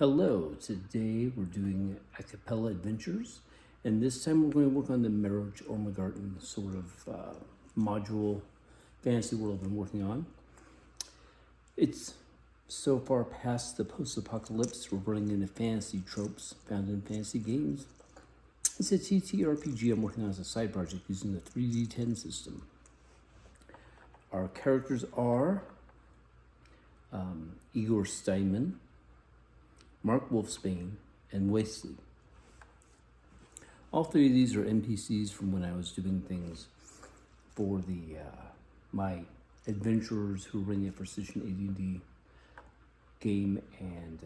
Hello, today we're doing Acapella Adventures, and this time we're going to work on the Meroch Ormegarten sort of module fantasy world I've been working on. It's so far past the post-apocalypse. We're running into fantasy tropes found in fantasy games. It's a TTRPG I'm working on as a side project using the 3D10 system. Our characters are Igor Steinmann, Mark Wolfsbane, and Wyesley. All three of these are NPCs from when I was doing things for the my adventurers who were running a first edition AD&D game, and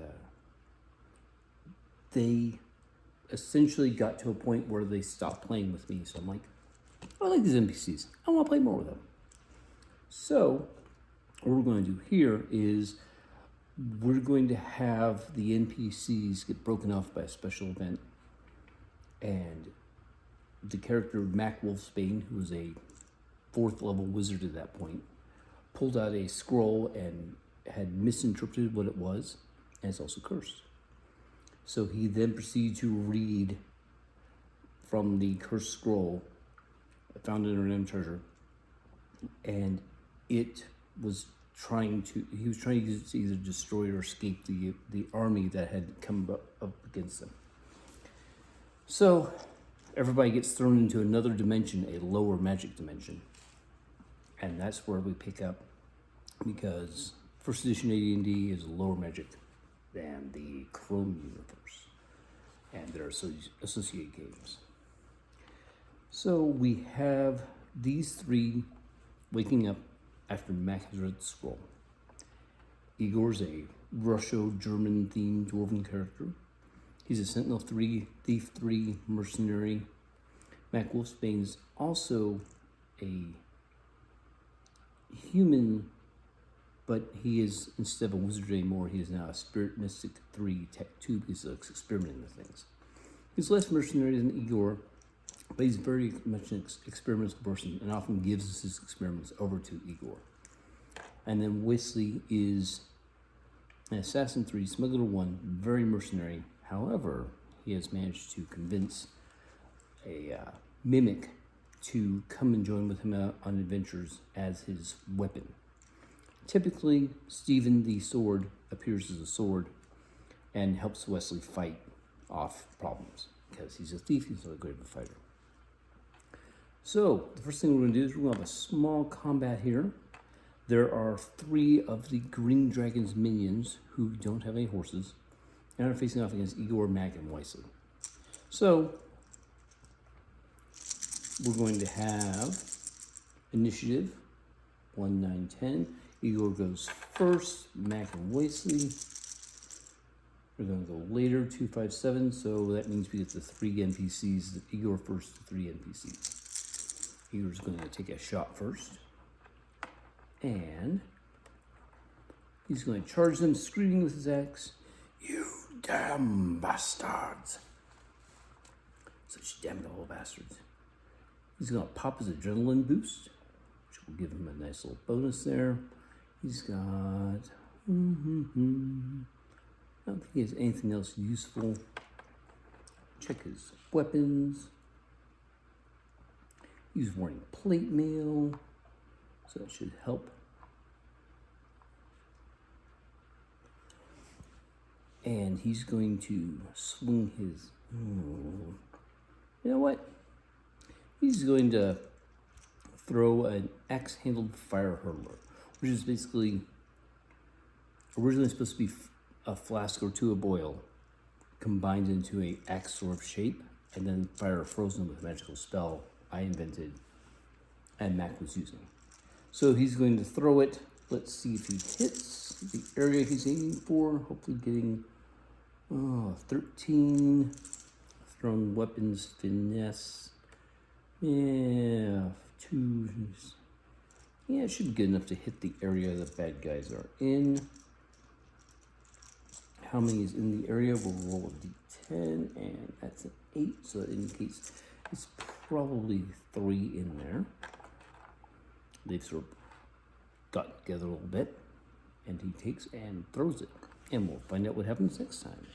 they essentially got to a point where they stopped playing with me. So I'm like, I like these NPCs. I want to play more with them. So what we're going to do here is we're going to have the NPCs get broken off by a special event, and the character Mac Wolfsbane, who was a 4th level wizard at that point, pulled out a scroll and had misinterpreted what it was, and it's also cursed. So he then proceeded to read from the cursed scroll found in a random treasure, and it was he was trying to use it to either destroy or escape the army that had come up against them. So everybody gets thrown into another dimension, a lower magic dimension. And that's where we pick up, because first edition AD&D is lower magic than the Chrome universe and their associated games. So we have these three waking up after Mac has read the scroll. Igor's a Russo-German themed dwarven character. He's a Sentinel 3, Thief 3 mercenary. Mac Wolfsbane is also a human, but he is, instead of a wizard anymore, he is now a Spirit Mystic 3 Tech 2 because he likes experimenting with things. He's less mercenary than Igor, but he's very much an experimental person and often gives his experiments over to Igor. And then Wyesley is an Assassin 3, Smuggler 1, very mercenary. However, he has managed to convince a mimic to come and join with him on adventures as his weapon. Typically, Stephen the Sword appears as a sword and helps Wyesley fight off problems because he's a thief, he's not a great of a fighter. So, the first thing we're going to do is we're going to have a small combat here. There are 3 of the Green Dragon's minions who don't have any horses and are facing off against Igor, Mac, and Wyesley. So, we're going to have initiative 1, 9, 10. Igor goes first, Mac and Wyesley. We're going to go later, 2, 5, 7. So that means we get the 3 NPCs. Igor first, the 3 NPCs. Igor's going to take a shot first. And he's going to charge them, screaming with his axe. You damn bastards. Such damnable bastards. He's going to pop his adrenaline boost, which will give him a nice little bonus there. He's got... I don't think he has anything else useful. Check his weapons. He's wearing plate mail, so that should help. And he's going to swing his... You know what? He's going to throw an axe-handled fire hurler, which is basically originally supposed to be a flask or 2 of boil combined into a axe sort of shape, and then fire frozen with a magical spell I invented and Mac was using. So he's going to throw it. Let's see if he hits the area he's aiming for. Hopefully getting 13. Thrown weapons, finesse. Yeah, 2. Yeah, it should be good enough to hit the area the bad guys are in. How many is in the area? We'll roll a d10, and that's an 8, so that indicates it's probably 3 in there. They've sort of got together a little bit, and he takes and throws it. And we'll find out what happens next time.